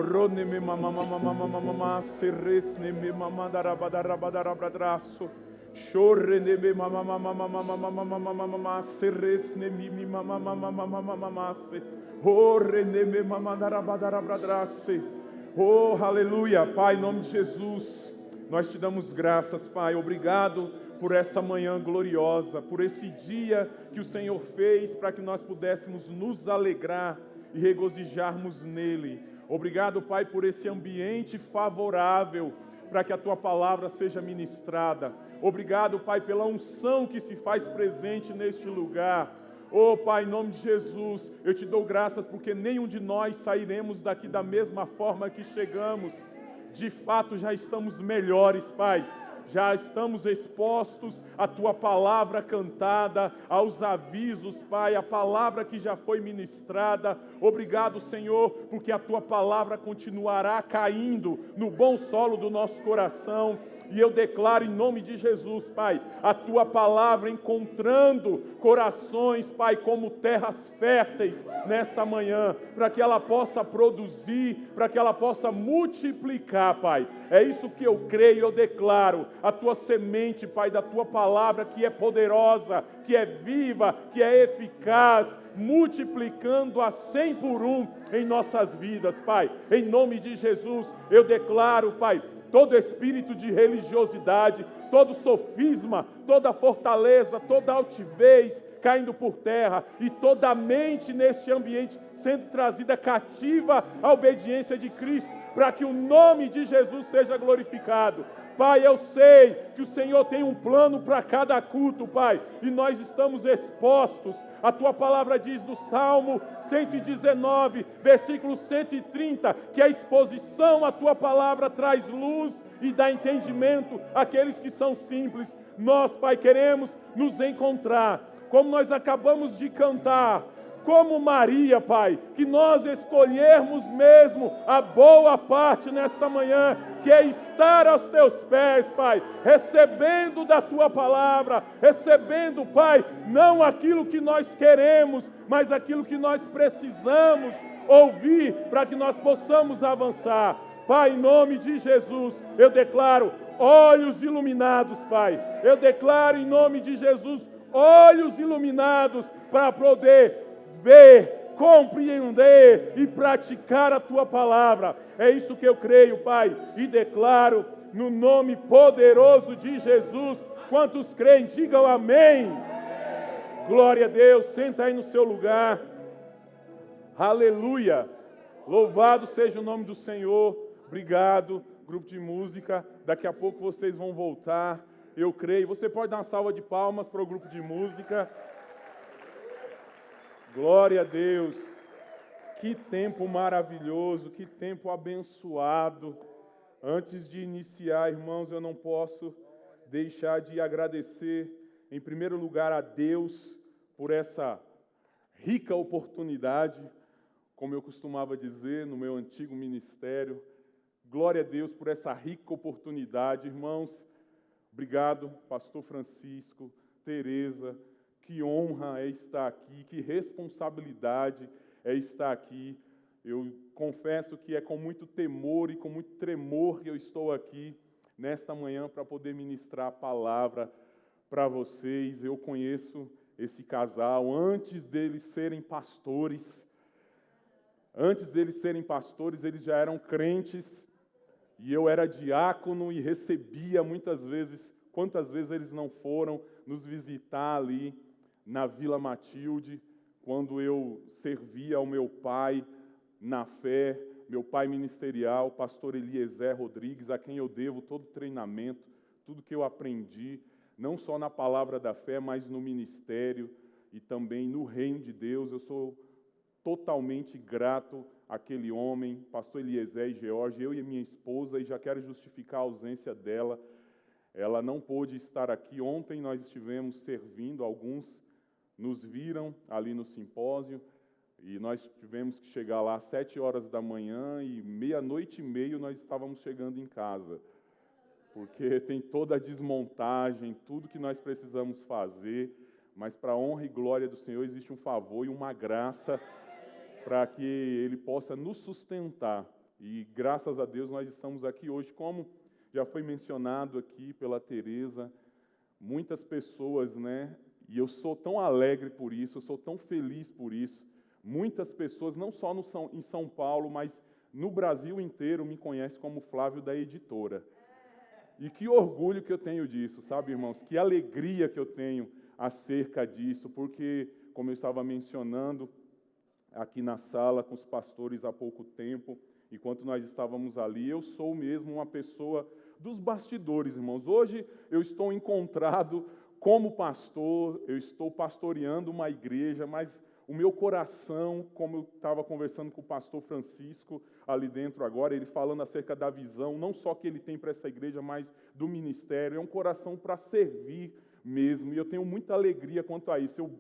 Roneme mama mama mama mama mama serresne me mama darabadarabadarabdraço. Chorrene me mama mama mama mama mama mama mama serresne me mama mama mama mama mama se. Orrene me mama darabadarabradrace. Oh, aleluia, Pai, em nome de Jesus, nós te damos graças, Pai. Obrigado por essa manhã gloriosa, por esse dia que o Senhor fez para que nós pudéssemos nos alegrar e regozijarmos nele. Obrigado, Pai, por esse ambiente favorável para que a Tua palavra seja ministrada. Obrigado, Pai, pela unção que se faz presente neste lugar. Oh, Pai, em nome de Jesus, eu te dou graças porque nenhum de nós sairemos daqui da mesma forma que chegamos. De fato, já estamos melhores, Pai. Já estamos expostos à Tua palavra cantada, aos avisos, Pai, a palavra que já foi ministrada. Obrigado, Senhor, porque a Tua palavra continuará caindo no bom solo do nosso coração. E eu declaro em nome de Jesus, Pai, a Tua palavra encontrando corações, Pai, como terras férteis nesta manhã, para que ela possa produzir, para que ela possa multiplicar, Pai. É isso que eu creio, eu declaro. A Tua semente, Pai, da Tua palavra que é poderosa, que é viva, que é eficaz, multiplicando a 100 por 1 em nossas vidas, Pai. Em nome de Jesus, eu declaro, Pai, todo espírito de religiosidade, todo sofisma, toda fortaleza, toda altivez caindo por terra e toda mente neste ambiente sendo trazida cativa à obediência de Cristo, para que o nome de Jesus seja glorificado. Pai, eu sei que o Senhor tem um plano para cada culto, Pai, e nós estamos expostos. A Tua palavra diz no Salmo 119, versículo 130, que a exposição à Tua palavra traz luz e dá entendimento àqueles que são simples. Nós, Pai, queremos nos encontrar, como nós acabamos de cantar, como Maria, Pai, que nós escolhermos mesmo a boa parte nesta manhã, que é estar aos Teus pés, Pai, recebendo da Tua palavra, recebendo, Pai, não aquilo que nós queremos, mas aquilo que nós precisamos ouvir para que nós possamos avançar. Pai, em nome de Jesus, eu declaro olhos iluminados, Pai. Eu declaro em nome de Jesus olhos iluminados para poder ver, compreender e praticar a Tua palavra. É isso que eu creio, Pai, e declaro no nome poderoso de Jesus. Quantos creem, digam amém. Glória a Deus, senta aí no seu lugar. Aleluia. Louvado seja o nome do Senhor. Obrigado, grupo de música. Daqui a pouco vocês vão voltar, eu creio. Você pode dar uma salva de palmas para o grupo de música. Glória a Deus, que tempo maravilhoso, que tempo abençoado. Antes de iniciar, irmãos, eu não posso deixar de agradecer, em primeiro lugar, a Deus por essa rica oportunidade, como eu costumava dizer no meu antigo ministério. Glória a Deus por essa rica oportunidade, irmãos. Obrigado, pastor Francisco, Tereza. Que honra é estar aqui, que responsabilidade é estar aqui. Eu confesso que é com muito temor e com muito tremor que eu estou aqui nesta manhã para poder ministrar a palavra para vocês. Eu conheço esse casal antes deles serem pastores. Antes deles serem pastores, eles já eram crentes e eu era diácono e recebia muitas vezes, quantas vezes eles não foram nos visitar ali na Vila Matilde, quando eu servia ao meu pai na fé, meu pai ministerial, pastor Eliezer Rodrigues, a quem eu devo todo o treinamento, tudo que eu aprendi, não só na palavra da fé, mas no ministério e também no reino de Deus. Eu sou totalmente grato àquele homem, pastor Eliezer e George, eu e minha esposa, e já quero justificar a ausência dela. Ela não pôde estar aqui. Ontem nós estivemos servindo, alguns nos viram ali no simpósio, e nós tivemos que chegar lá às 7 horas da manhã, e 00:30 nós estávamos chegando em casa, porque tem toda a desmontagem, tudo que nós precisamos fazer, mas para a honra e glória do Senhor existe um favor e uma graça para que Ele possa nos sustentar E graças a Deus nós estamos aqui hoje, como já foi mencionado aqui pela Tereza, muitas pessoas, né? E eu sou tão alegre por isso, eu sou tão feliz por isso. Muitas pessoas, não só em São Paulo, mas no Brasil inteiro, me conhecem como Flávio da Editora. E que orgulho que eu tenho disso, sabe, irmãos? Que alegria que eu tenho acerca disso, porque, como eu estava mencionando aqui na sala com os pastores há pouco tempo, enquanto nós estávamos ali, eu sou mesmo uma pessoa dos bastidores, irmãos. Hoje eu estou encontrado como pastor, eu estou pastoreando uma igreja, mas o meu coração, como eu estava conversando com o pastor Francisco ali dentro agora, ele falando acerca da visão, não só que ele tem para essa igreja, mas do ministério, é um coração para servir mesmo, e eu tenho muita alegria quanto a isso. Eu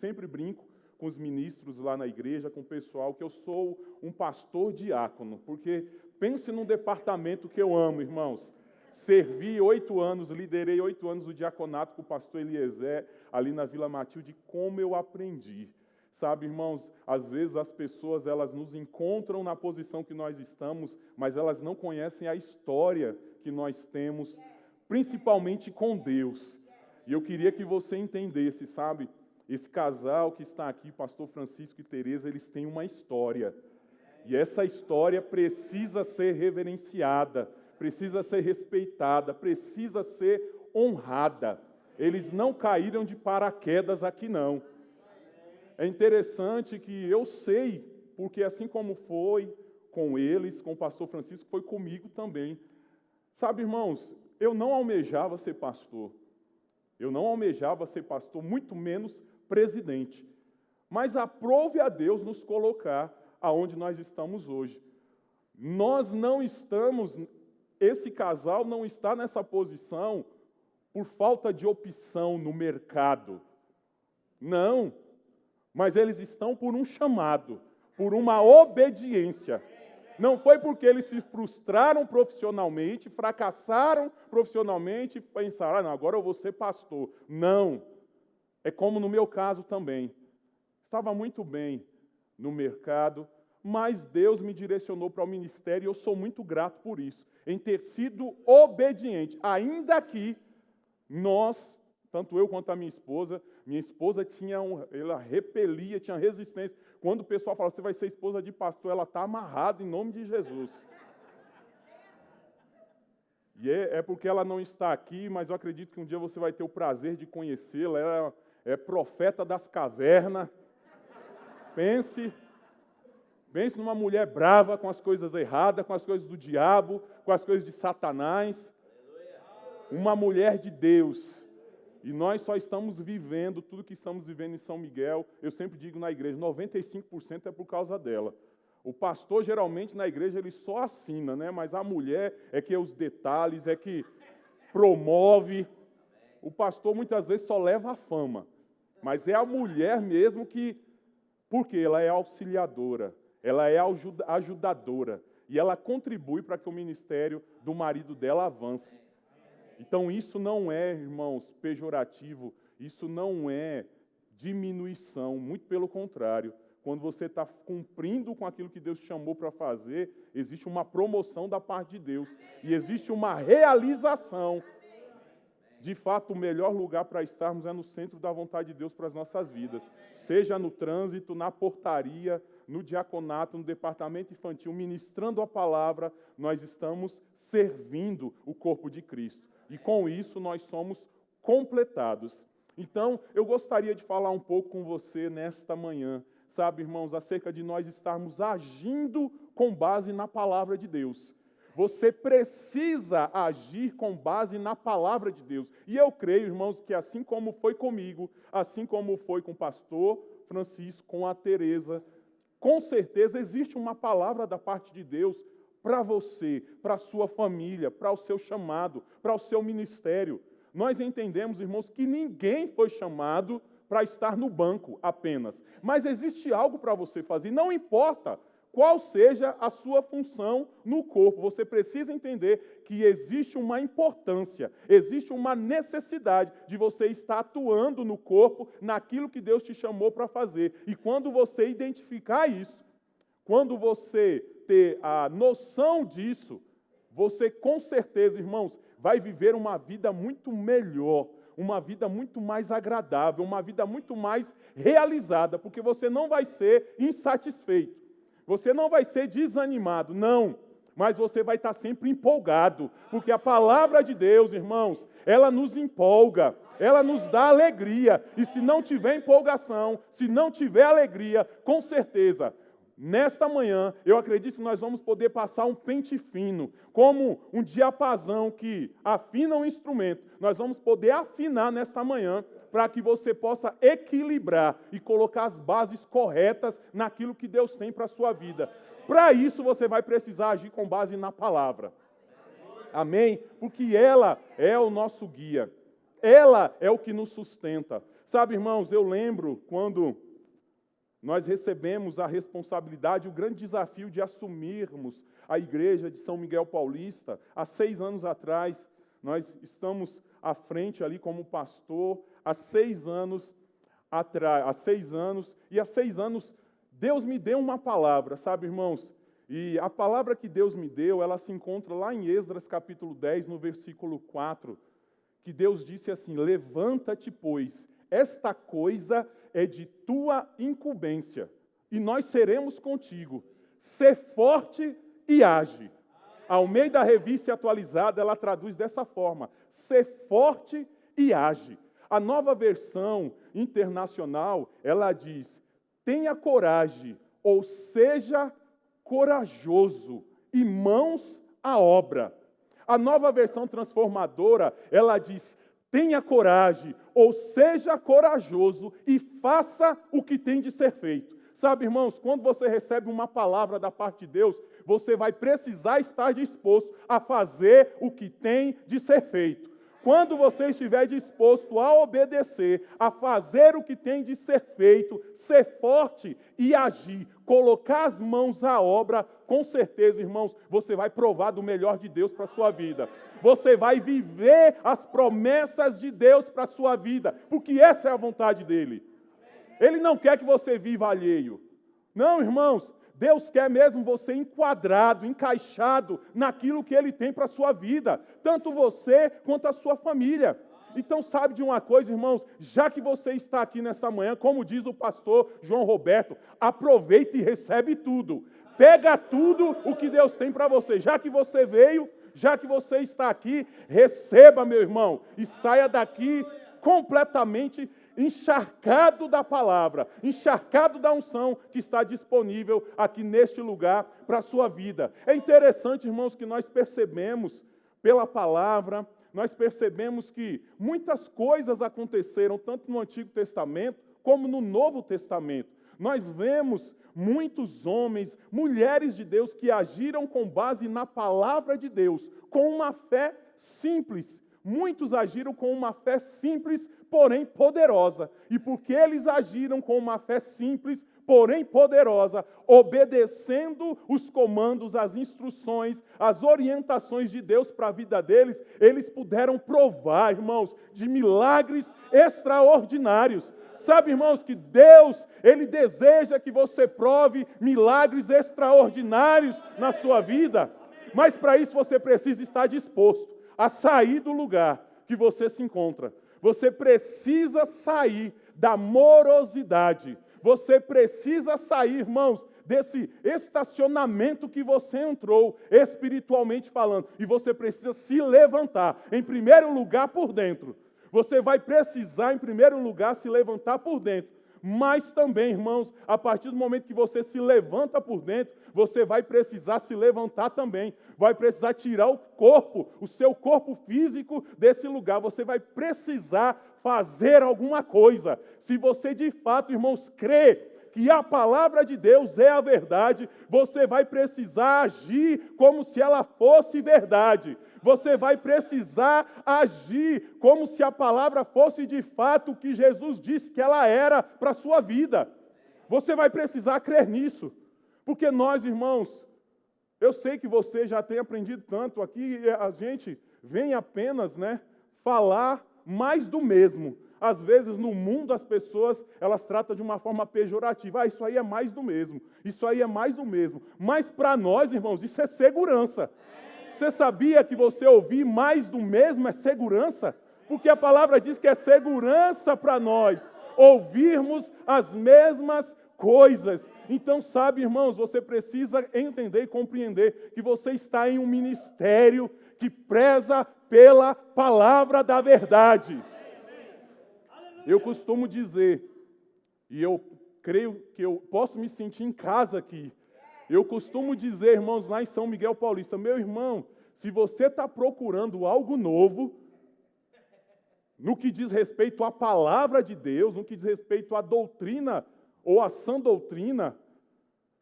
sempre brinco com os ministros lá na igreja, com o pessoal, que eu sou um pastor diácono, porque pense num departamento que eu amo, irmãos. Servi 8 anos, liderei 8 anos o diaconato com o pastor Eliezer, ali na Vila Matilde, como eu aprendi. Sabe, irmãos, às vezes as pessoas, elas nos encontram na posição que nós estamos, mas elas não conhecem a história que nós temos, principalmente com Deus. E eu queria que você entendesse, sabe, esse casal que está aqui, pastor Francisco e Tereza, eles têm uma história. E essa história precisa ser reverenciada, precisa ser respeitada, precisa ser honrada. Eles não caíram de paraquedas aqui, não. É interessante que eu sei, porque assim como foi com eles, com o pastor Francisco, foi comigo também. Sabe, irmãos, eu não almejava ser pastor. Eu não almejava ser pastor, muito menos presidente. Mas aprove a Deus nos colocar aonde nós estamos hoje. Nós não estamos, esse casal não está nessa posição por falta de opção no mercado. Não. Mas eles estão por um chamado, por uma obediência. Não foi porque eles se frustraram profissionalmente, fracassaram profissionalmente e pensaram, não, agora eu vou ser pastor. Não. É como no meu caso também. Estava muito bem no mercado, mas Deus me direcionou para o ministério e eu sou muito grato por isso, em ter sido obediente, ainda que nós, tanto eu quanto a minha esposa tinha ela repelia, tinha resistência. Quando o pessoal fala, você vai ser esposa de pastor, ela está amarrada em nome de Jesus. E é porque ela não está aqui, mas eu acredito que um dia você vai ter o prazer de conhecê-la. Ela é profeta das cavernas. Pense numa mulher brava com as coisas erradas, com as coisas do diabo, com as coisas de Satanás. Uma mulher de Deus. E nós só estamos vivendo tudo que estamos vivendo em São Miguel. Eu sempre digo na igreja, 95% é por causa dela. O pastor, geralmente, na igreja, ele só assina, né? Mas a mulher é que é os detalhes, é que promove. O pastor, muitas vezes, só leva a fama. Mas é a mulher mesmo que... Porque ela é auxiliadora, ela é ajudadora. E ela contribui para que o ministério do marido dela avance. Então, isso não é, irmãos, pejorativo, isso não é diminuição, muito pelo contrário. Quando você está cumprindo com aquilo que Deus te chamou para fazer, existe uma promoção da parte de Deus e existe uma realização. De fato, o melhor lugar para estarmos é no centro da vontade de Deus para as nossas vidas. Seja no trânsito, na portaria, no diaconato, no departamento infantil, ministrando a palavra, nós estamos servindo o corpo de Cristo. E com isso nós somos completados. Então, eu gostaria de falar um pouco com você nesta manhã, sabe, irmãos, acerca de nós estarmos agindo com base na palavra de Deus. Você precisa agir com base na palavra de Deus. E eu creio, irmãos, que assim como foi comigo, assim como foi com o pastor Francisco, com a Tereza, com certeza existe uma palavra da parte de Deus para você, para a sua família, para o seu chamado, para o seu ministério. Nós entendemos, irmãos, que ninguém foi chamado para estar no banco apenas. Mas existe algo para você fazer, não importa qual seja a sua função no corpo. Você precisa entender que existe uma importância, existe uma necessidade de você estar atuando no corpo, naquilo que Deus te chamou para fazer. E quando você identificar isso, quando você ter a noção disso, você com certeza, irmãos, vai viver uma vida muito melhor, uma vida muito mais agradável, uma vida muito mais realizada, porque você não vai ser insatisfeito, você não vai ser desanimado, não, mas você vai estar sempre empolgado, porque a palavra de Deus, irmãos, ela nos empolga, ela nos dá alegria, e se não tiver empolgação, se não tiver alegria, com certeza, nesta manhã, eu acredito que nós vamos poder passar um pente fino, como um diapasão que afina um instrumento. Nós vamos poder afinar nesta manhã para que você possa equilibrar e colocar as bases corretas naquilo que Deus tem para a sua vida. Para isso, você vai precisar agir com base na palavra. Amém? Porque ela é o nosso guia. Ela é o que nos sustenta. Sabe, irmãos, eu lembro quando nós recebemos a responsabilidade, o grande desafio de assumirmos a igreja de São Miguel Paulista. Há 6 anos atrás, nós estamos à frente ali como pastor, há 6 anos atrás, e há 6 anos Deus me deu uma palavra, sabe, irmãos? E a palavra que Deus me deu, ela se encontra lá em Esdras capítulo 10, no versículo 4, que Deus disse assim: levanta-te, pois, esta coisa é de tua incumbência, e nós seremos contigo. Sê forte e age. A Almeida Revista Atualizada, ela traduz dessa forma: sê forte e age. A Nova Versão Internacional, ela diz: tenha coragem, ou seja corajoso, e mãos à obra. A Nova Versão Transformadora, ela diz: tenha coragem, ou seja corajoso e faça o que tem de ser feito. Sabe, irmãos, quando você recebe uma palavra da parte de Deus, você vai precisar estar disposto a fazer o que tem de ser feito. Quando você estiver disposto a obedecer, a fazer o que tem de ser feito, ser forte e agir, colocar as mãos à obra, com certeza, irmãos, você vai provar do melhor de Deus para a sua vida. Você vai viver as promessas de Deus para a sua vida, porque essa é a vontade dele. Ele não quer que você viva alheio. Não, irmãos, Deus quer mesmo você enquadrado, encaixado naquilo que Ele tem para a sua vida, tanto você quanto a sua família. Então sabe de uma coisa, irmãos, já que você está aqui nessa manhã, como diz o pastor João Roberto, aproveita e recebe tudo. Pega tudo o que Deus tem para você. Já que você veio, já que você está aqui, receba, meu irmão, e saia daqui completamente encharcado da palavra, encharcado da unção que está disponível aqui neste lugar para a sua vida. É interessante, irmãos, que nós percebemos pela palavra, nós percebemos que muitas coisas aconteceram tanto no Antigo Testamento como no Novo Testamento. Nós vemos muitos homens, mulheres de Deus que agiram com base na palavra de Deus, com uma fé simples. Muitos agiram com uma fé simples, porém poderosa. E porque eles agiram com uma fé simples, porém poderosa, obedecendo os comandos, as instruções, as orientações de Deus para a vida deles, eles puderam provar, irmãos, de milagres extraordinários. Sabe, irmãos, que Deus, Ele deseja que você prove milagres extraordinários na sua vida, mas para isso você precisa estar disposto a sair do lugar que você se encontra. Você precisa sair da morosidade. Você precisa sair, irmãos, desse estacionamento que você entrou, espiritualmente falando. E você precisa se levantar, em primeiro lugar, por dentro. Você vai precisar, em primeiro lugar, se levantar por dentro. Mas também, irmãos, a partir do momento que você se levanta por dentro, você vai precisar se levantar também. Vai precisar tirar o corpo, o seu corpo físico desse lugar. Você vai precisar fazer alguma coisa. Se você de fato, irmãos, crê que a palavra de Deus é a verdade, você vai precisar agir como se ela fosse verdade. Você vai precisar agir como se a palavra fosse de fato o que Jesus disse que ela era para a sua vida. Você vai precisar crer nisso. Porque nós, irmãos, eu sei que você já tem aprendido tanto aqui, a gente vem apenas, falar mais do mesmo. Às vezes, no mundo, as pessoas, elas tratam de uma forma pejorativa. Isso aí é mais do mesmo. Isso aí é mais do mesmo. Mas para nós, irmãos, isso é segurança. Você sabia que você ouvir mais do mesmo é segurança? Porque a palavra diz que é segurança para nós ouvirmos as mesmas coisas. Então, sabe, irmãos, você precisa entender e compreender que você está em um ministério que preza pela palavra da verdade. Eu costumo dizer, e eu creio que eu posso me sentir em casa aqui, eu costumo dizer, irmãos, lá em São Miguel Paulista, meu irmão, se você está procurando algo novo, no que diz respeito à palavra de Deus, no que diz respeito à doutrina ou à sã doutrina,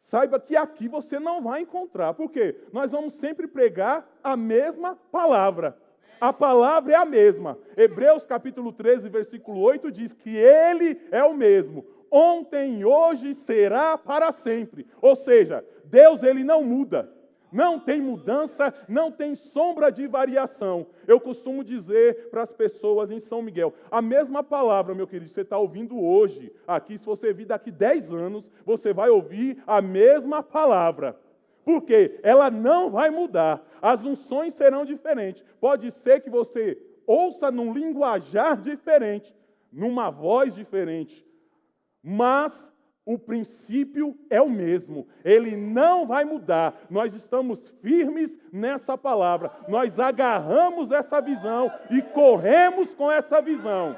saiba que aqui você não vai encontrar. Por quê? Nós vamos sempre pregar a mesma palavra. A palavra é a mesma. Hebreus capítulo 13, versículo 8 diz que Ele é o mesmo. Ontem, hoje, será para sempre. Ou seja, Deus ele não muda. Não tem mudança, não tem sombra de variação. Eu costumo dizer para as pessoas em São Miguel, a mesma palavra, meu querido, você está ouvindo hoje, aqui, se você vir daqui 10 anos, você vai ouvir a mesma palavra. Por quê? Ela não vai mudar. As unções serão diferentes. Pode ser que você ouça num linguajar diferente, numa voz diferente, mas o princípio é o mesmo, ele não vai mudar. Nós estamos firmes nessa palavra, nós agarramos essa visão e corremos com essa visão.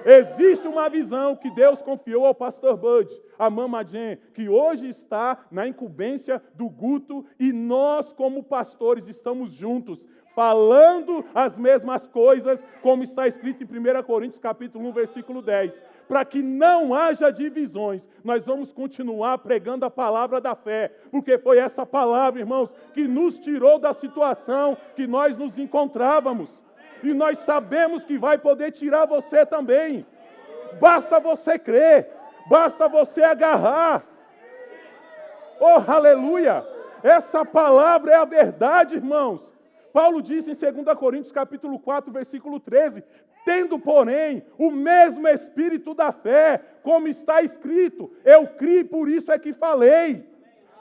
Existe uma visão que Deus confiou ao pastor Bud, a Mama Jen, que hoje está na incumbência do Guto, e nós, como pastores, estamos juntos, falando as mesmas coisas, como está escrito em 1 Coríntios capítulo 1, versículo 10. Para que não haja divisões, nós vamos continuar pregando a palavra da fé, porque foi essa palavra, irmãos, que nos tirou da situação que nós nos encontrávamos. E nós sabemos que vai poder tirar você também. Basta você crer, basta você agarrar. Oh, aleluia! Essa palavra é a verdade, irmãos. Paulo disse em 2 Coríntios capítulo 4, versículo 13, tendo, porém, o mesmo espírito da fé, como está escrito, eu criei, por isso é que falei.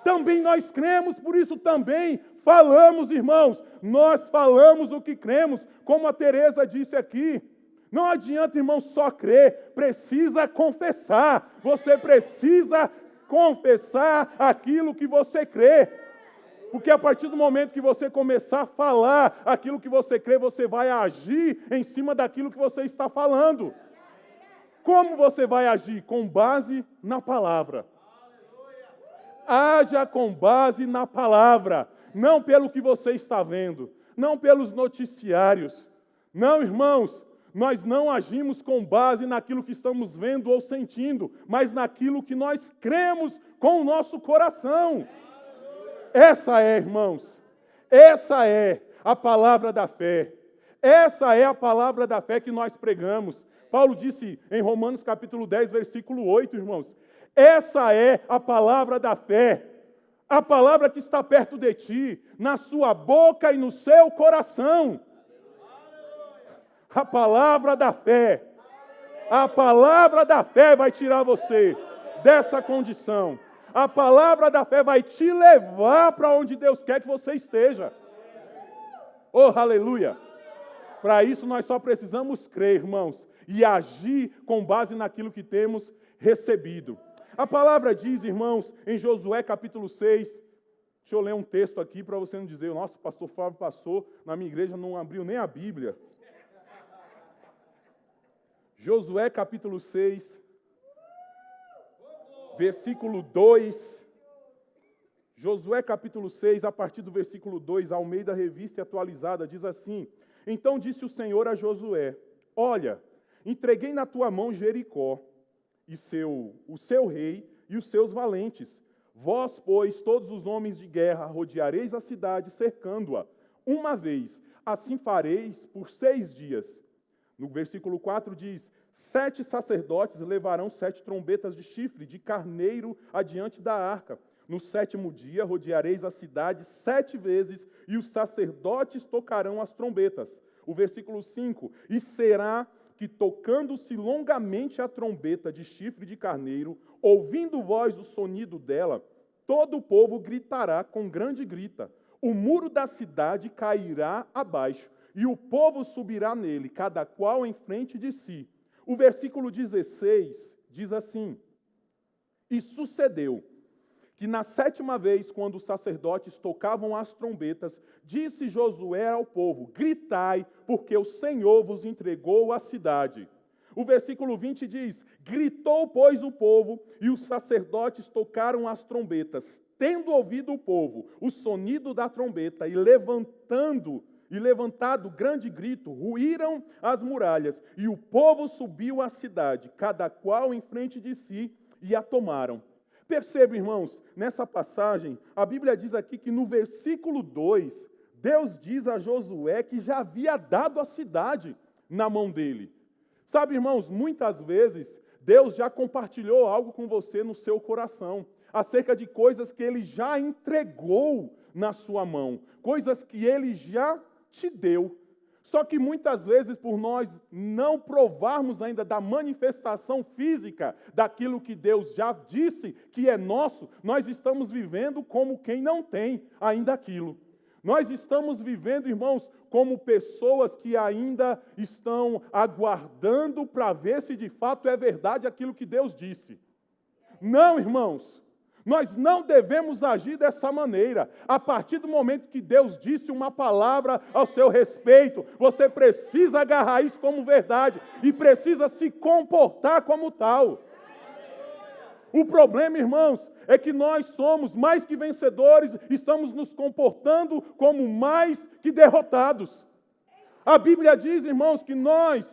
Também nós cremos, por isso também falamos, irmãos. Nós falamos o que cremos, como a Teresa disse aqui. Não adianta, irmão, só crer, precisa confessar. Você precisa confessar aquilo que você crê. Porque a partir do momento que você começar a falar aquilo que você crê, você vai agir em cima daquilo que você está falando. Como você vai agir? Com base na palavra. Haja com base na palavra, não pelo que você está vendo, não pelos noticiários. Não, irmãos, nós não agimos com base naquilo que estamos vendo ou sentindo, mas naquilo que nós cremos com o nosso coração. Essa é, irmãos, essa é a palavra da fé. Essa é a palavra da fé que nós pregamos. Paulo disse em Romanos capítulo 10, versículo 8, irmãos, essa é a palavra da fé, a palavra que está perto de ti, na sua boca e no seu coração. A palavra da fé, a palavra da fé vai tirar você dessa condição. A palavra da fé vai te levar para onde Deus quer que você esteja. Oh, aleluia! Para isso nós só precisamos crer, irmãos, e agir com base naquilo que temos recebido. A palavra diz, irmãos, em Josué capítulo 6, deixa eu ler um texto aqui para você não dizer, nossa, o pastor Flávio passou na minha igreja, não abriu nem a Bíblia. Josué capítulo 6, versículo 2. Josué capítulo 6, a partir do versículo 2, Almeida Revista Atualizada, diz assim: então disse o Senhor a Josué, olha, entreguei na tua mão Jericó, e o seu rei e os seus valentes. Vós, pois, todos os homens de guerra, rodeareis a cidade, cercando-a. Uma vez, assim fareis por 6 dias. No versículo 4 diz, 7 sacerdotes levarão 7 trombetas de chifre de carneiro adiante da arca. No 7º dia, rodeareis a cidade 7 vezes, e os sacerdotes tocarão as trombetas. O versículo 5, e será que, tocando-se longamente a trombeta de chifre de carneiro, ouvindo voz o sonido dela, todo o povo gritará com grande grita. O muro da cidade cairá abaixo, e o povo subirá nele, cada qual em frente de si. O versículo 16 diz assim: E sucedeu que na 7ª vez, quando os sacerdotes tocavam as trombetas, disse Josué ao povo: Gritai, porque o Senhor vos entregou a cidade. O versículo 20 diz: Gritou, pois, o povo, e os sacerdotes tocaram as trombetas. Tendo ouvido o povo o sonido da trombeta e levantado grande grito, ruíram as muralhas, e o povo subiu à cidade, cada qual em frente de si, e a tomaram. Perceba, irmãos, nessa passagem, a Bíblia diz aqui que no versículo 2, Deus diz a Josué que já havia dado a cidade na mão dele. Sabe, irmãos, muitas vezes Deus já compartilhou algo com você no seu coração, acerca de coisas que Ele já entregou na sua mão, coisas que Ele já te deu. Só que muitas vezes, por nós não provarmos ainda da manifestação física daquilo que Deus já disse que é nosso, nós estamos vivendo como quem não tem ainda aquilo. Nós estamos vivendo, irmãos, como pessoas que ainda estão aguardando para ver se de fato é verdade aquilo que Deus disse. Não, irmãos. Nós não devemos agir dessa maneira. A partir do momento que Deus disse uma palavra ao seu respeito, você precisa agarrar isso como verdade e precisa se comportar como tal. O problema, irmãos, é que nós somos mais que vencedores, estamos nos comportando como mais que derrotados. A Bíblia diz, irmãos, que nós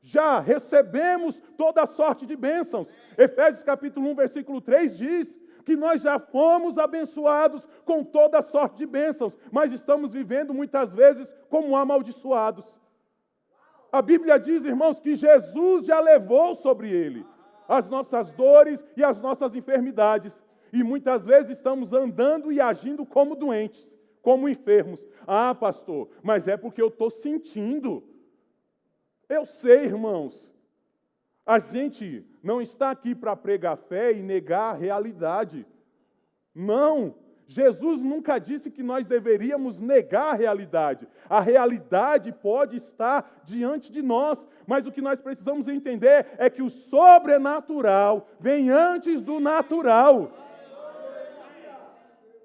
já recebemos toda sorte de bênçãos. Efésios capítulo 1, versículo 3 diz que nós já fomos abençoados com toda sorte de bênçãos, mas estamos vivendo muitas vezes como amaldiçoados. A Bíblia diz, irmãos, que Jesus já levou sobre ele as nossas dores e as nossas enfermidades, e muitas vezes estamos andando e agindo como doentes, como enfermos. Ah, pastor, mas é porque eu estou sentindo. Eu sei, irmãos. A gente não está aqui para pregar fé e negar a realidade. Não, Jesus nunca disse que nós deveríamos negar a realidade. A realidade pode estar diante de nós, mas o que nós precisamos entender é que o sobrenatural vem antes do natural.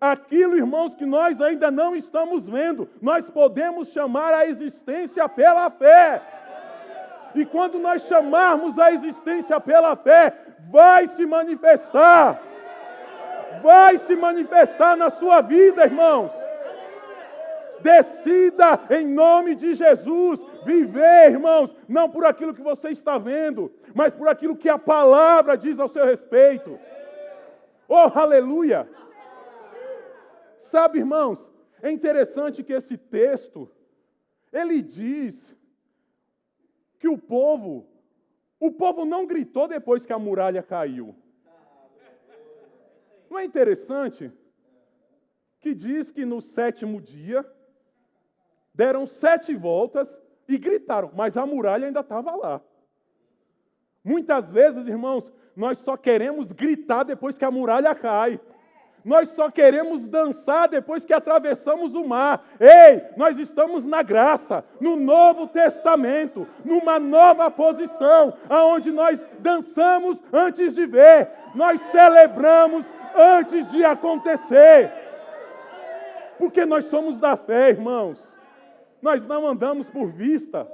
Aquilo, irmãos, que nós ainda não estamos vendo, nós podemos chamar a existência pela fé. E quando nós chamarmos a existência pela fé, vai se manifestar. Vai se manifestar na sua vida, irmãos. Decida em nome de Jesus viver, irmãos, não por aquilo que você está vendo, mas por aquilo que a palavra diz ao seu respeito. Oh, aleluia! Sabe, irmãos, é interessante que esse texto, ele diz que o povo não gritou depois que a muralha caiu. Não é interessante que diz que no 7º dia deram 7 voltas e gritaram, mas a muralha ainda estava lá. Muitas vezes, irmãos, nós só queremos gritar depois que a muralha cai. Nós só queremos dançar depois que atravessamos o mar. Ei, nós estamos na graça, no Novo Testamento, numa nova posição, aonde nós dançamos antes de ver, nós celebramos antes de acontecer. Porque nós somos da fé, irmãos. Nós não andamos por vista.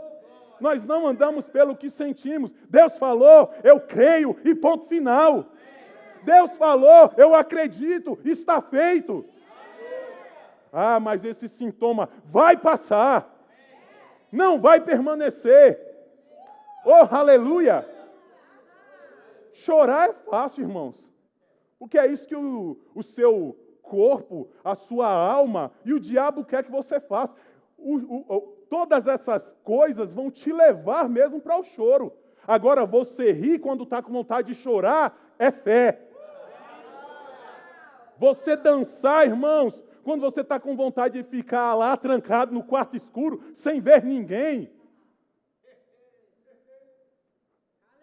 Nós não andamos pelo que sentimos. Deus falou, eu creio e ponto final. Deus falou, eu acredito, está feito. Ah, mas esse sintoma vai passar. Não vai permanecer. Oh, aleluia! Chorar é fácil, irmãos. Porque é isso que o seu corpo, a sua alma e o diabo quer que você faça. Todas essas coisas vão te levar mesmo para o choro. Agora, você rir quando está com vontade de chorar é fé. Você dançar, irmãos, quando você está com vontade de ficar lá trancado no quarto escuro, sem ver ninguém.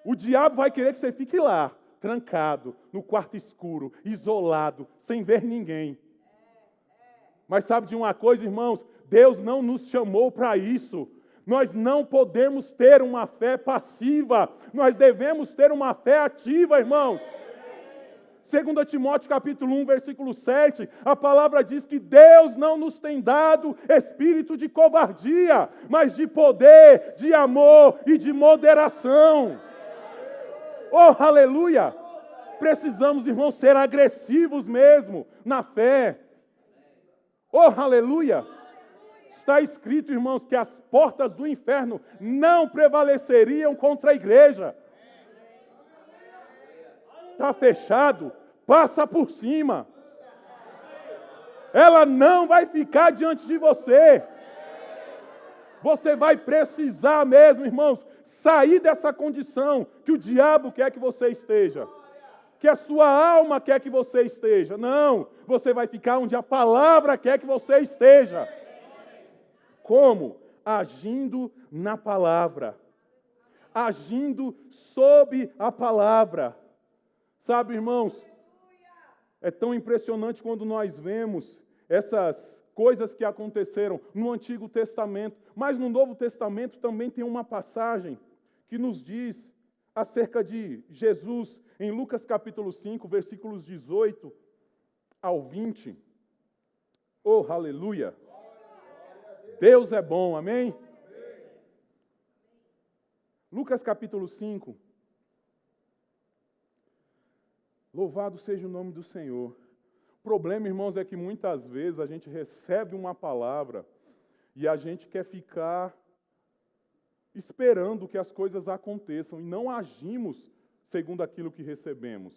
O diabo vai querer que você fique lá, trancado, no quarto escuro, isolado, sem ver ninguém. Mas sabe de uma coisa, irmãos? Deus não nos chamou para isso. Nós não podemos ter uma fé passiva. Nós devemos ter uma fé ativa, irmãos. 2 Timóteo capítulo 1, versículo 7, a palavra diz que Deus não nos tem dado espírito de covardia, mas de poder, de amor e de moderação. Oh, aleluia! Precisamos, irmãos, ser agressivos mesmo na fé. Oh, aleluia! Está escrito, irmãos, que as portas do inferno não prevaleceriam contra a igreja. Está fechado, passa por cima. Ela não vai ficar diante de você. Você vai precisar mesmo, irmãos, sair dessa condição que o diabo quer que você esteja. Que a sua alma quer que você esteja. Não, você vai ficar onde a palavra quer que você esteja. Como? Agindo na palavra. Agindo sob a palavra. Sabe, irmãos, é tão impressionante quando nós vemos essas coisas que aconteceram no Antigo Testamento, mas no Novo Testamento também tem uma passagem que nos diz acerca de Jesus, em Lucas capítulo 5, versículos 18 ao 20. Oh, aleluia! Deus é bom, amém? Lucas capítulo 5. Louvado seja o nome do Senhor. O problema, irmãos, é que muitas vezes a gente recebe uma palavra e a gente quer ficar esperando que as coisas aconteçam e não agimos segundo aquilo que recebemos.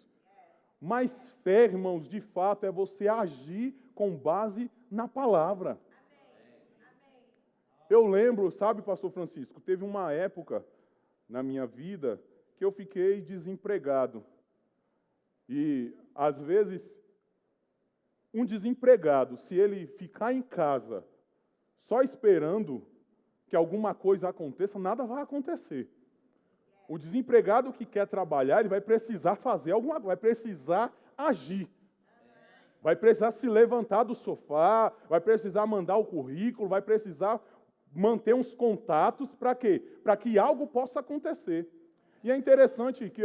Mas fé, irmãos, de fato, é você agir com base na palavra. Eu lembro, sabe, pastor Francisco, teve uma época na minha vida que eu fiquei desempregado. E, às vezes, um desempregado, se ele ficar em casa só esperando que alguma coisa aconteça, nada vai acontecer. O desempregado que quer trabalhar, ele vai precisar fazer alguma coisa, vai precisar agir. Vai precisar se levantar do sofá, vai precisar mandar o currículo, vai precisar manter uns contatos para quê? Para que algo possa acontecer. E é interessante que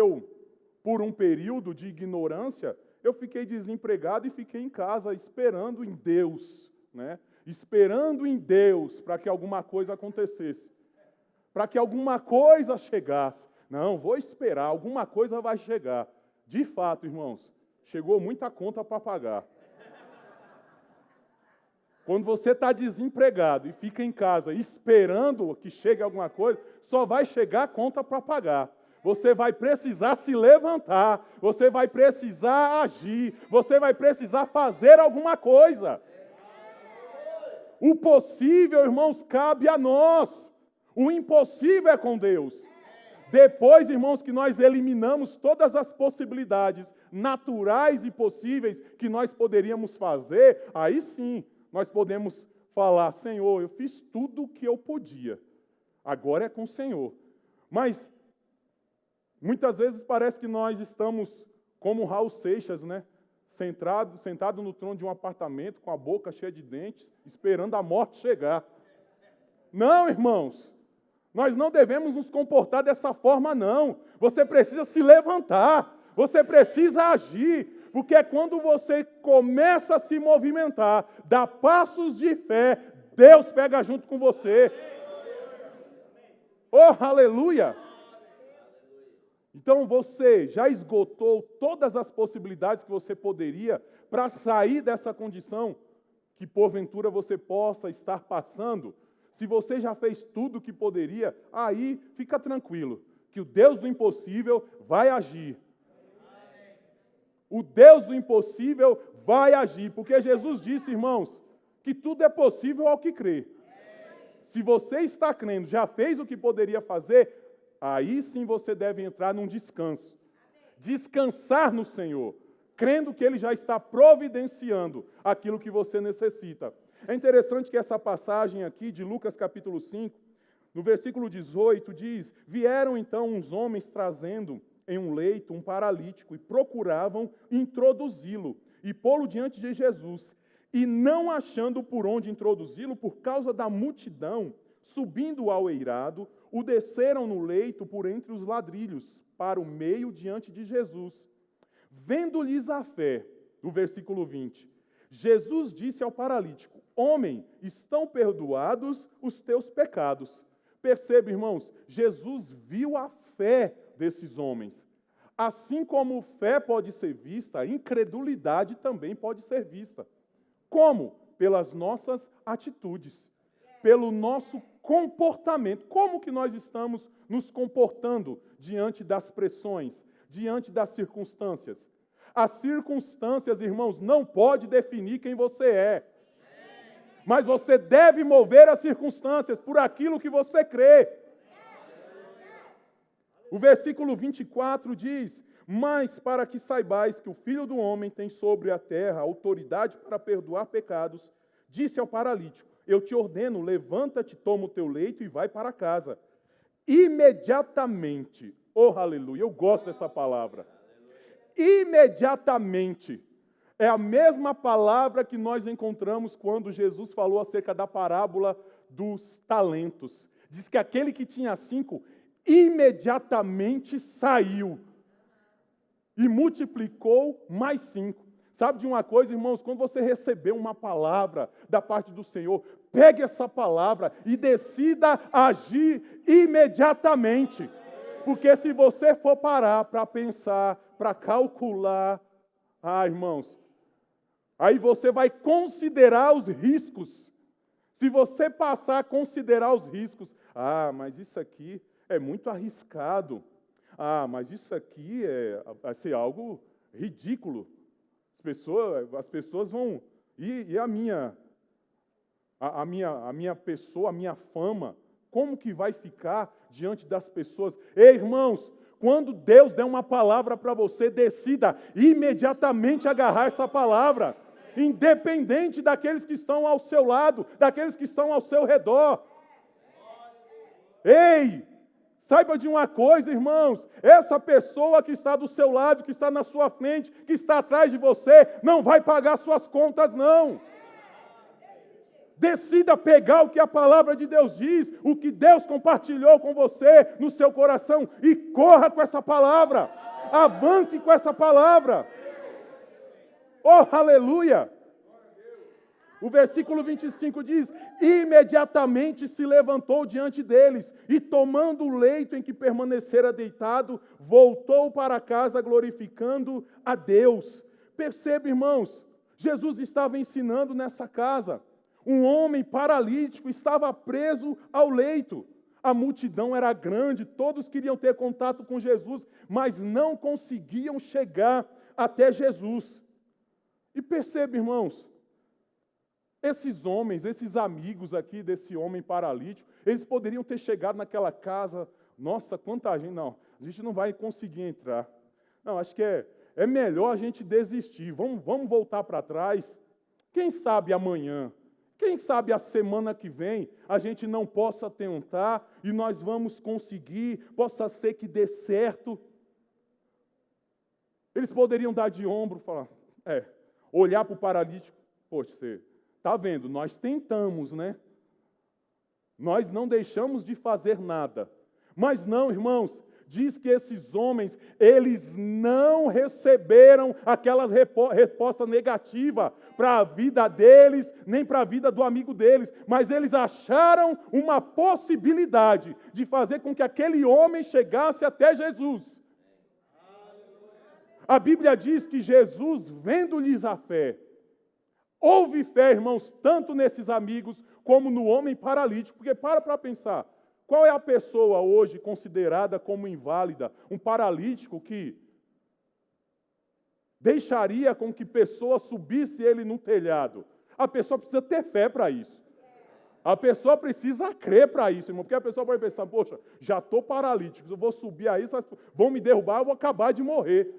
por um período de ignorância, eu fiquei desempregado e fiquei em casa esperando em Deus, né? Esperando em Deus para que alguma coisa acontecesse, para que alguma coisa chegasse. Não, vou esperar, alguma coisa vai chegar. De fato, irmãos, chegou muita conta para pagar. Quando você está desempregado e fica em casa esperando que chegue alguma coisa, só vai chegar a conta para pagar. Você vai precisar se levantar, você vai precisar agir, você vai precisar fazer alguma coisa. O possível, irmãos, cabe a nós. O impossível é com Deus. Depois, irmãos, que nós eliminamos todas as possibilidades naturais e possíveis que nós poderíamos fazer, aí sim, nós podemos falar, Senhor, eu fiz tudo o que eu podia. Agora é com o Senhor. Mas muitas vezes parece que nós estamos como Raul Seixas, né? Sentado no trono de um apartamento, com a boca cheia de dentes, esperando a morte chegar. Não, irmãos, nós não devemos nos comportar dessa forma, não. Você precisa se levantar, você precisa agir, porque é quando você começa a se movimentar, dá passos de fé, Deus pega junto com você. Oh, aleluia! Então você já esgotou todas as possibilidades que você poderia para sair dessa condição que porventura você possa estar passando. Se você já fez tudo o que poderia, aí fica tranquilo, que o Deus do impossível vai agir. O Deus do impossível vai agir, porque Jesus disse, irmãos, que tudo é possível ao que crê. Se você está crendo, já fez o que poderia fazer, aí sim você deve entrar num descanso. Descansar no Senhor, crendo que Ele já está providenciando aquilo que você necessita. É interessante que essa passagem aqui de Lucas capítulo 5 No versículo 18 diz: vieram então uns homens trazendo em um leito um paralítico e procuravam introduzi-lo e pô-lo diante de Jesus. E não achando por onde introduzi-lo por causa da multidão, subindo ao eirado, o desceram no leito por entre os ladrilhos, para o meio diante de Jesus. Vendo-lhes a fé, no versículo 20, Jesus disse ao paralítico: homem, estão perdoados os teus pecados. Perceba, irmãos, Jesus viu a fé desses homens. Assim como fé pode ser vista, a incredulidade também pode ser vista. Como? Pelas nossas atitudes, pelo nosso comportamento. Como que nós estamos nos comportando diante das pressões, diante das circunstâncias? As circunstâncias, irmãos, não pode definir quem você é. Mas você deve mover as circunstâncias por aquilo que você crê. O versículo 24 diz: mas para que saibais que o Filho do Homem tem sobre a terra autoridade para perdoar pecados, disse ao paralítico: eu te ordeno, levanta-te, toma o teu leito e vai para casa. Imediatamente, oh aleluia, eu gosto dessa palavra. Imediatamente. É a mesma palavra que nós encontramos quando Jesus falou acerca da parábola dos talentos. Diz que aquele que tinha 5, imediatamente saiu e multiplicou mais 5. Sabe de uma coisa, irmãos? Quando você receber uma palavra da parte do Senhor, pegue essa palavra e decida agir imediatamente. Porque se você for parar para pensar, para calcular, irmãos, aí você vai considerar os riscos. Se você passar a considerar os riscos, mas isso aqui é muito arriscado. Mas isso aqui vai ser algo ridículo. As pessoas vão... E a minha pessoa, a minha fama, como que vai ficar diante das pessoas? Ei, irmãos, quando Deus der uma palavra para você, decida imediatamente agarrar essa palavra. Independente daqueles que estão ao seu lado, daqueles que estão ao seu redor. Ei, saiba de uma coisa, irmãos, essa pessoa que está do seu lado, que está na sua frente, que está atrás de você, não vai pagar suas contas, não. Decida pegar o que a palavra de Deus diz, o que Deus compartilhou com você no seu coração e corra com essa palavra. Avance com essa palavra. Oh, aleluia! O versículo 25 diz: imediatamente se levantou diante deles e, tomando o leito em que permanecera deitado, voltou para casa glorificando a Deus. Perceba, irmãos, Jesus estava ensinando nessa casa. Um homem paralítico estava preso ao leito. A multidão era grande, todos queriam ter contato com Jesus, mas não conseguiam chegar até Jesus. E perceba, irmãos, esses homens, esses amigos aqui desse homem paralítico, eles poderiam ter chegado naquela casa, nossa, quanta gente, não, a gente não vai conseguir entrar. Não, acho que é melhor a gente desistir, vamos voltar para trás. Quem sabe amanhã, quem sabe a semana que vem a gente não possa tentar e nós vamos conseguir, possa ser que dê certo. Eles poderiam dar de ombro e falar, olhar para o paralítico, poxa, você está vendo, nós tentamos, né? Nós não deixamos de fazer nada. Mas não, irmãos, diz que esses homens, eles não receberam aquela resposta negativa para a vida deles, nem para a vida do amigo deles, mas eles acharam uma possibilidade de fazer com que aquele homem chegasse até Jesus. A Bíblia diz que Jesus, vendo-lhes a fé, houve fé, irmãos, tanto nesses amigos como no homem paralítico, porque para pensar, qual é a pessoa hoje considerada como inválida? Um paralítico que deixaria com que pessoa subisse ele no telhado. A pessoa precisa ter fé para isso. A pessoa precisa crer para isso, irmão, porque a pessoa pode pensar, poxa, já estou paralítico, eu vou subir aí, vão me derrubar, eu vou acabar de morrer.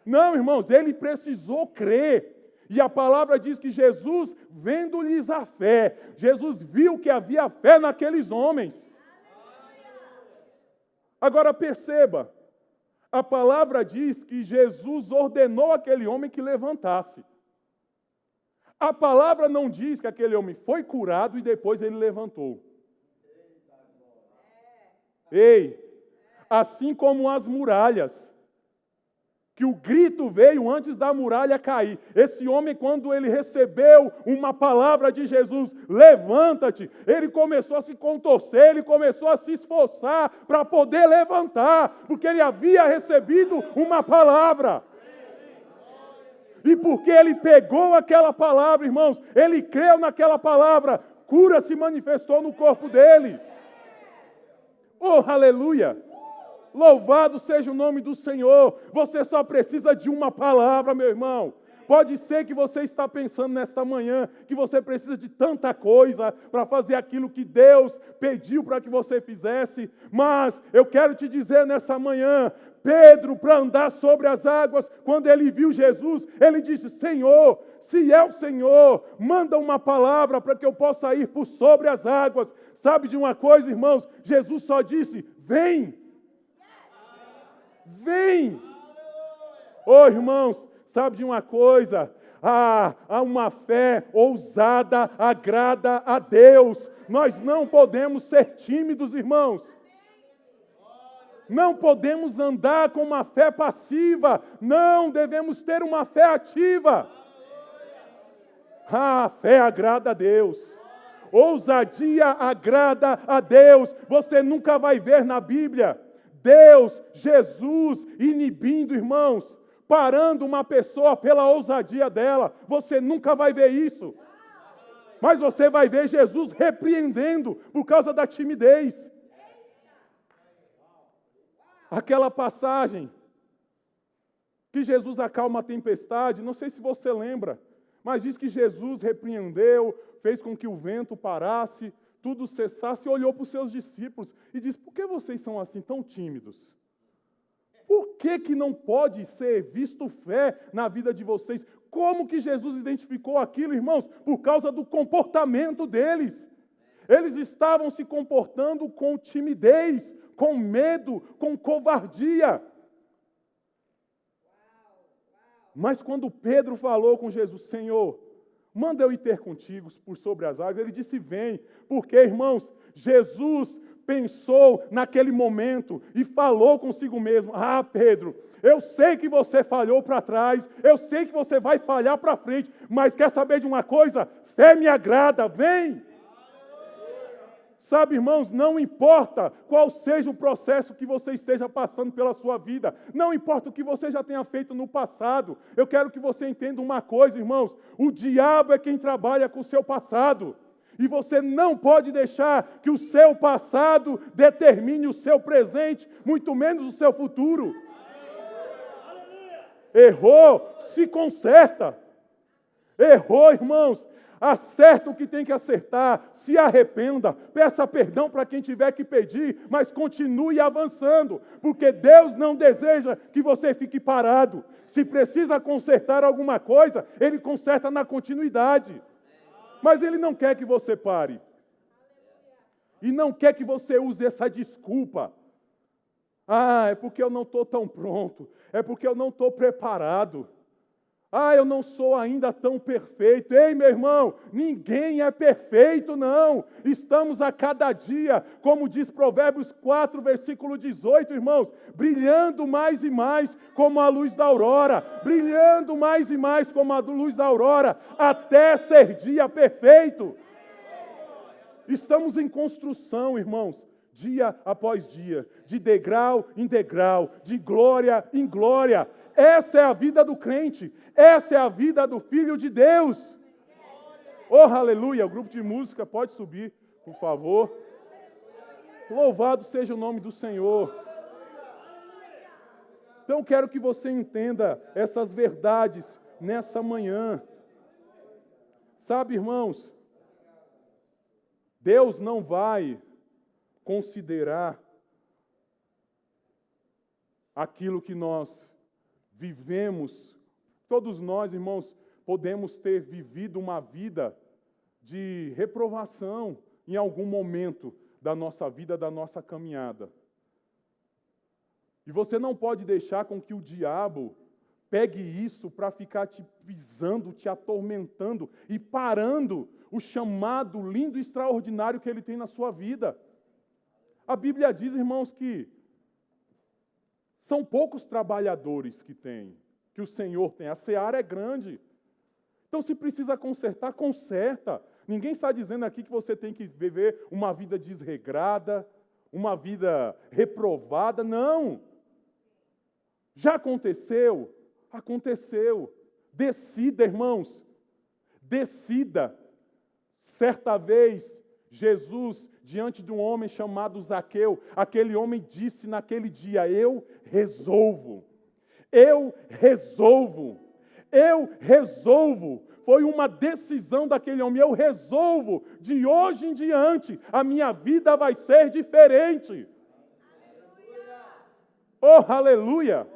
Não, irmãos, ele precisou crer. E a palavra diz que Jesus, vendo-lhes a fé, Jesus viu que havia fé naqueles homens. Agora perceba, a palavra diz que Jesus ordenou aquele homem que levantasse. A palavra não diz que aquele homem foi curado e depois ele levantou. Ei, assim como as muralhas, que o grito veio antes da muralha cair. Esse homem, quando ele recebeu uma palavra de Jesus, levanta-te, ele começou a se contorcer, ele começou a se esforçar para poder levantar, porque ele havia recebido uma palavra. E porque ele pegou aquela palavra, irmãos, ele creu naquela palavra, cura se manifestou no corpo dele. Oh, aleluia! Louvado seja o nome do Senhor. Você só precisa de uma palavra, meu irmão. Pode ser que você está pensando nesta manhã que você precisa de tanta coisa para fazer aquilo que Deus pediu para que você fizesse, mas eu quero te dizer nessa manhã, Pedro, para andar sobre as águas, quando ele viu Jesus, ele disse: Senhor, se é o Senhor, manda uma palavra para que eu possa ir por sobre as águas. Sabe de uma coisa, irmãos? Jesus só disse: vem. Vem! Oh, irmãos, sabe de uma coisa? Uma fé ousada agrada a Deus. Nós não podemos ser tímidos, irmãos. Não podemos andar com uma fé passiva. Não, devemos ter uma fé ativa. A fé agrada a Deus. Ousadia agrada a Deus. Você nunca vai ver na Bíblia Deus, Jesus, inibindo, irmãos, parando uma pessoa pela ousadia dela. Você nunca vai ver isso. Mas você vai ver Jesus repreendendo por causa da timidez. Aquela passagem que Jesus acalma a tempestade, não sei se você lembra, mas diz que Jesus repreendeu, fez com que o vento parasse, tudo cessasse, e olhou para os seus discípulos e disse: por que vocês são assim tão tímidos? Por que não pode ser visto fé na vida de vocês? Como que Jesus identificou aquilo, irmãos? Por causa do comportamento deles. Eles estavam se comportando com timidez, com medo, com covardia. Mas quando Pedro falou com Jesus: Senhor, manda eu ir ter contigo por sobre as águas, ele disse: vem. Porque, irmãos, Jesus pensou naquele momento e falou consigo mesmo: ah, Pedro, eu sei que você falhou para trás, eu sei que você vai falhar para frente, mas quer saber de uma coisa? Fé me agrada, vem. Sabe, irmãos, não importa qual seja o processo que você esteja passando pela sua vida, não importa o que você já tenha feito no passado, eu quero que você entenda uma coisa, irmãos: o diabo é quem trabalha com o seu passado, e você não pode deixar que o seu passado determine o seu presente, muito menos o seu futuro. Errou, se conserta. Errou, irmãos, acerta o que tem que acertar, se arrependa, peça perdão para quem tiver que pedir, mas continue avançando, porque Deus não deseja que você fique parado. Se precisa consertar alguma coisa, Ele conserta na continuidade, mas Ele não quer que você pare, e não quer que você use essa desculpa: ah, é porque eu não estou tão pronto, é porque eu não estou preparado. Ah, eu não sou ainda tão perfeito. Ei, meu irmão, ninguém é perfeito, não. Estamos a cada dia, como diz Provérbios 4, versículo 18, irmãos, brilhando mais e mais como a luz da aurora, brilhando mais e mais como a luz da aurora, até ser dia perfeito. Estamos em construção, irmãos, dia após dia, de degrau em degrau, de glória em glória. Essa é a vida do crente, essa é a vida do Filho de Deus. Oh, aleluia! O grupo de música pode subir, por favor. Louvado seja o nome do Senhor. Então, quero que você entenda essas verdades nessa manhã. Sabe, irmãos, Deus não vai considerar aquilo que nós vivemos. Todos nós, irmãos, podemos ter vivido uma vida de reprovação em algum momento da nossa vida, da nossa caminhada. E você não pode deixar com que o diabo pegue isso para ficar te pisando, te atormentando e parando o chamado lindo e extraordinário que ele tem na sua vida. A Bíblia diz, irmãos, que são poucos trabalhadores que o Senhor tem. A seara é grande. Então, se precisa consertar, conserta. Ninguém está dizendo aqui que você tem que viver uma vida desregrada, uma vida reprovada. Não. Já aconteceu? Aconteceu. Decida, irmãos. Decida. Certa vez, Jesus, diante de um homem chamado Zaqueu, aquele homem disse naquele dia: eu resolvo. Eu resolvo. Eu resolvo. Foi uma decisão daquele homem. Eu resolvo. De hoje em diante, a minha vida vai ser diferente. Oh, aleluia!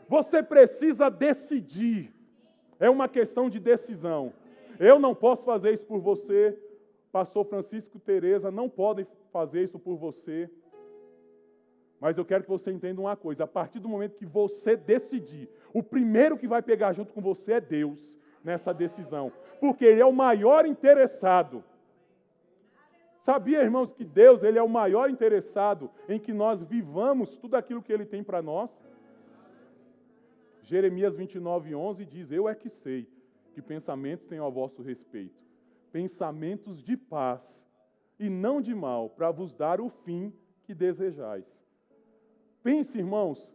Você precisa decidir. É uma questão de decisão. Eu não posso fazer isso por você. Pastor Francisco e Teresa não podem fazer isso por você. Mas eu quero que você entenda uma coisa. A partir do momento que você decidir, o primeiro que vai pegar junto com você é Deus nessa decisão. Porque Ele é o maior interessado. Sabia, irmãos, que Deus Ele é o maior interessado em que nós vivamos tudo aquilo que Ele tem para nós? Jeremias 29:11 diz: eu é que sei que pensamentos tenho a vosso respeito. Pensamentos de paz e não de mal, para vos dar o fim que desejais. Pense, irmãos,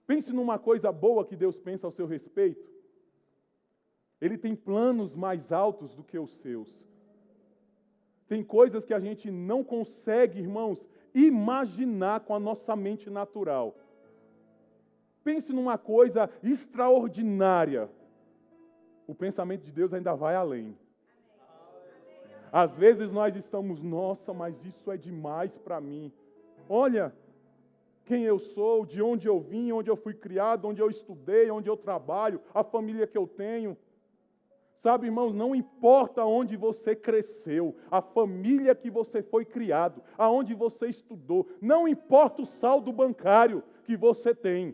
pense numa coisa boa que Deus pensa ao seu respeito. Ele tem planos mais altos do que os seus. Tem coisas que a gente não consegue, irmãos, imaginar com a nossa mente natural. Pense numa coisa extraordinária. O pensamento de Deus ainda vai além. Às vezes nós estamos, nossa, mas isso é demais para mim. Olha quem eu sou, de onde eu vim, onde eu fui criado, onde eu estudei, onde eu trabalho, a família que eu tenho. Sabe, irmãos, não importa onde você cresceu, a família que você foi criado, aonde você estudou, não importa o saldo bancário que você tem.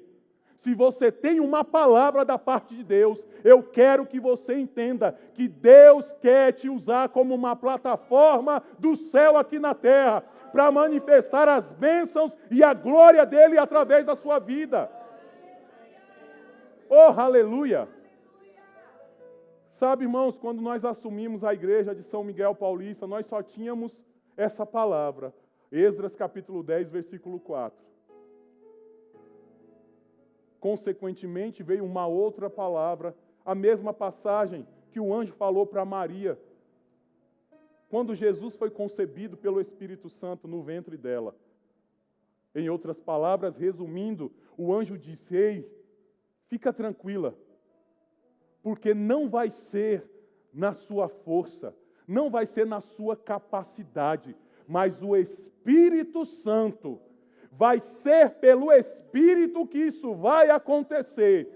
Se você tem uma palavra da parte de Deus, eu quero que você entenda que Deus quer te usar como uma plataforma do céu aqui na terra, para manifestar as bênçãos e a glória dEle através da sua vida. Oh, aleluia! Sabe, irmãos, quando nós assumimos a igreja de São Miguel Paulista, nós só tínhamos essa palavra. Esdras capítulo 10, versículo 4. Consequentemente, veio uma outra palavra, a mesma passagem que o anjo falou para Maria, quando Jesus foi concebido pelo Espírito Santo no ventre dela. Em outras palavras, resumindo, o anjo disse: ei, fica tranquila, porque não vai ser na sua força, não vai ser na sua capacidade, mas o Espírito Santo. Vai ser pelo Espírito que isso vai acontecer.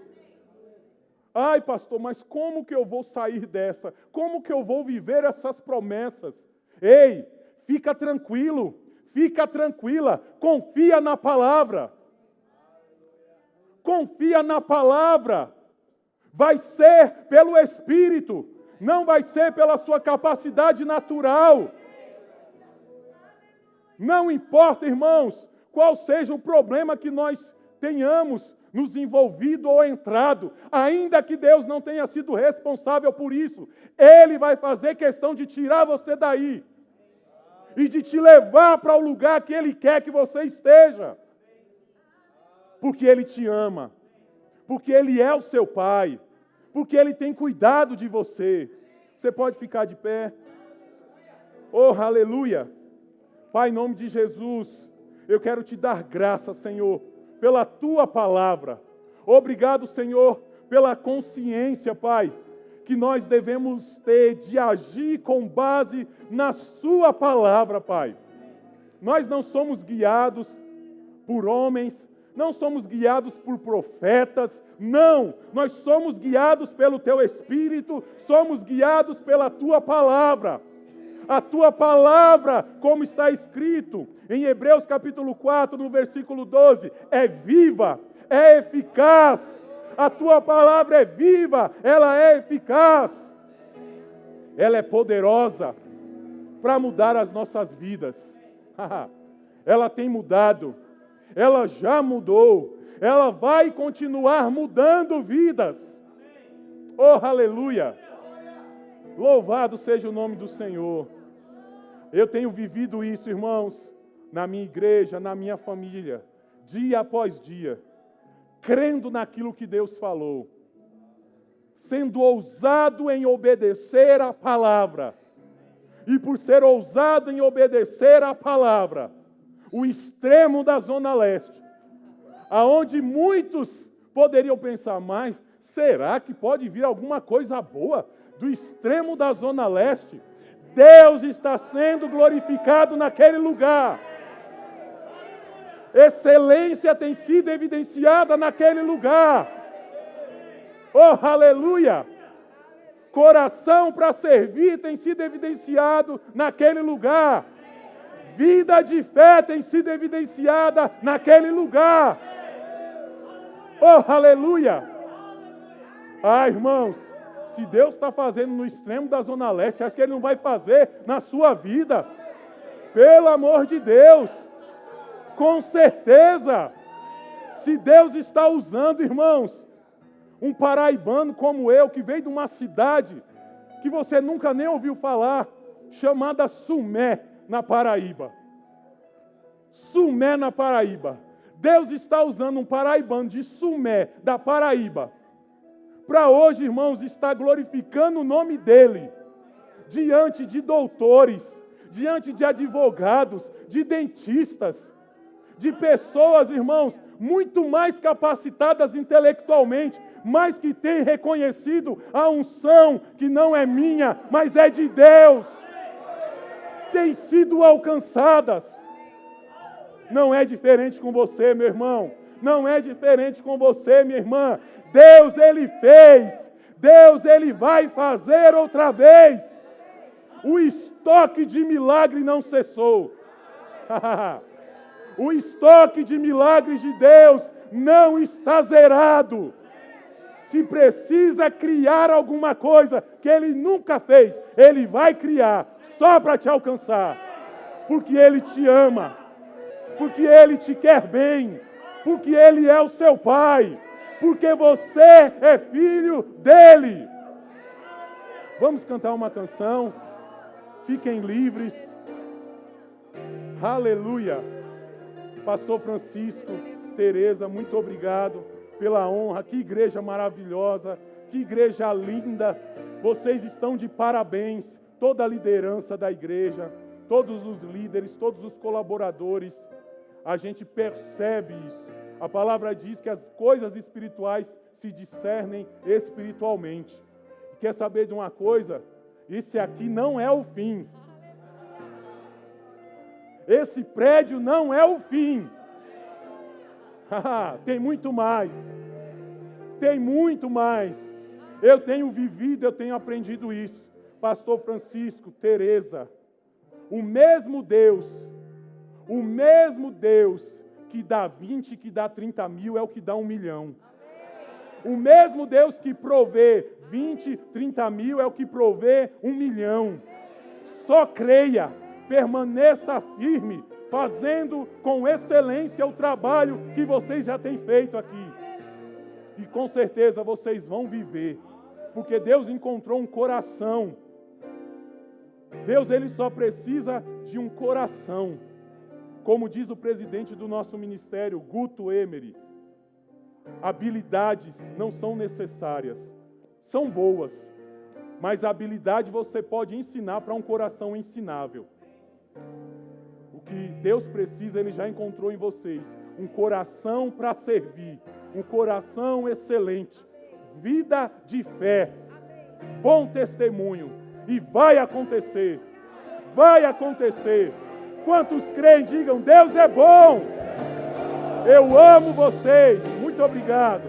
Ai, pastor, mas como que eu vou sair dessa? Como que eu vou viver essas promessas? Ei, fica tranquilo, fica tranquila, confia na palavra. Confia na palavra. Vai ser pelo Espírito, não vai ser pela sua capacidade natural. Não importa, irmãos, qual seja o problema que nós tenhamos nos envolvido ou entrado, ainda que Deus não tenha sido responsável por isso, Ele vai fazer questão de tirar você daí e de te levar para o lugar que Ele quer que você esteja. Porque Ele te ama, porque Ele é o seu Pai, porque Ele tem cuidado de você. Você pode ficar de pé. Oh, aleluia! Pai, em nome de Jesus, eu quero te dar graça, Senhor, pela Tua palavra. Obrigado, Senhor, pela consciência, Pai, que nós devemos ter de agir com base na Sua palavra, Pai. Nós não somos guiados por homens, não somos guiados por profetas, Não, nós somos guiados pelo Teu Espírito, somos guiados pela Tua Palavra. A Tua Palavra, como está escrito em Hebreus capítulo 4, no versículo 12, é viva, é eficaz. A Tua Palavra é viva, ela é eficaz. Ela é poderosa para mudar as nossas vidas. Ela tem mudado, ela já mudou, ela vai continuar mudando vidas. Oh, aleluia! Louvado seja o nome do Senhor. Eu tenho vivido isso, irmãos, na minha igreja, na minha família, dia após dia, crendo naquilo que Deus falou, sendo ousado em obedecer a palavra. E por ser ousado em obedecer a palavra, o extremo da Zona Leste, aonde muitos poderiam pensar, mas será que pode vir alguma coisa boa do extremo da Zona Leste? Deus está sendo glorificado naquele lugar. Excelência tem sido evidenciada naquele lugar. Oh, aleluia! Coração para servir tem sido evidenciado naquele lugar. Vida de fé tem sido evidenciada naquele lugar. Oh, aleluia! Ah, irmãos, se Deus está fazendo no extremo da Zona Leste, acho que Ele não vai fazer na sua vida. Pelo amor de Deus! Com certeza! Se Deus está usando, irmãos, um paraibano como eu, que veio de uma cidade que você nunca nem ouviu falar, chamada Sumé, na Paraíba. Sumé, na Paraíba. Deus está usando um paraibano de Sumé, da Paraíba, para hoje, irmãos, estar glorificando o nome dEle, diante de doutores, diante de advogados, de dentistas, de pessoas, irmãos, muito mais capacitadas intelectualmente, mas que têm reconhecido a unção que não é minha, mas é de Deus. Têm sido alcançadas. Não é diferente com você, meu irmão. Não é diferente com você, minha irmã. Deus, Ele fez. Deus, Ele vai fazer outra vez. O estoque de milagre não cessou. O estoque de milagres de Deus não está zerado. Se precisa criar alguma coisa que Ele nunca fez, Ele vai criar só para te alcançar. Porque Ele te ama. Porque Ele te quer bem. Porque Ele é o seu Pai. Porque você é filho dEle. Vamos cantar uma canção. Fiquem livres. Aleluia. Pastor Francisco, Tereza, muito obrigado pela honra. Que igreja maravilhosa, que igreja linda. Vocês estão de parabéns. Toda a liderança da igreja, todos os líderes, todos os colaboradores. A gente percebe isso. A palavra diz que as coisas espirituais se discernem espiritualmente. Quer saber de uma coisa? Esse aqui não é o fim. Esse prédio não é o fim. Tem muito mais. Tem muito mais. Eu tenho vivido, eu tenho aprendido isso. Pastor Francisco, Tereza, o mesmo Deus que dá 20, que dá 30 mil, é o que dá 1 milhão. O mesmo Deus que provê 20, 30 mil, é o que provê 1 milhão. Só creia, permaneça firme, fazendo com excelência o trabalho que vocês já têm feito aqui. E com certeza vocês vão viver, porque Deus encontrou um coração. Deus, Ele só precisa de um coração. Como diz o presidente do nosso ministério, Guto Emery, habilidades não são necessárias, são boas, mas a habilidade você pode ensinar para um coração ensinável. O que Deus precisa, Ele já encontrou em vocês, um coração para servir, um coração excelente, vida de fé, bom testemunho, e vai acontecer, vai acontecer. Quantos creem, digam, Deus é bom. Eu amo vocês. Muito obrigado.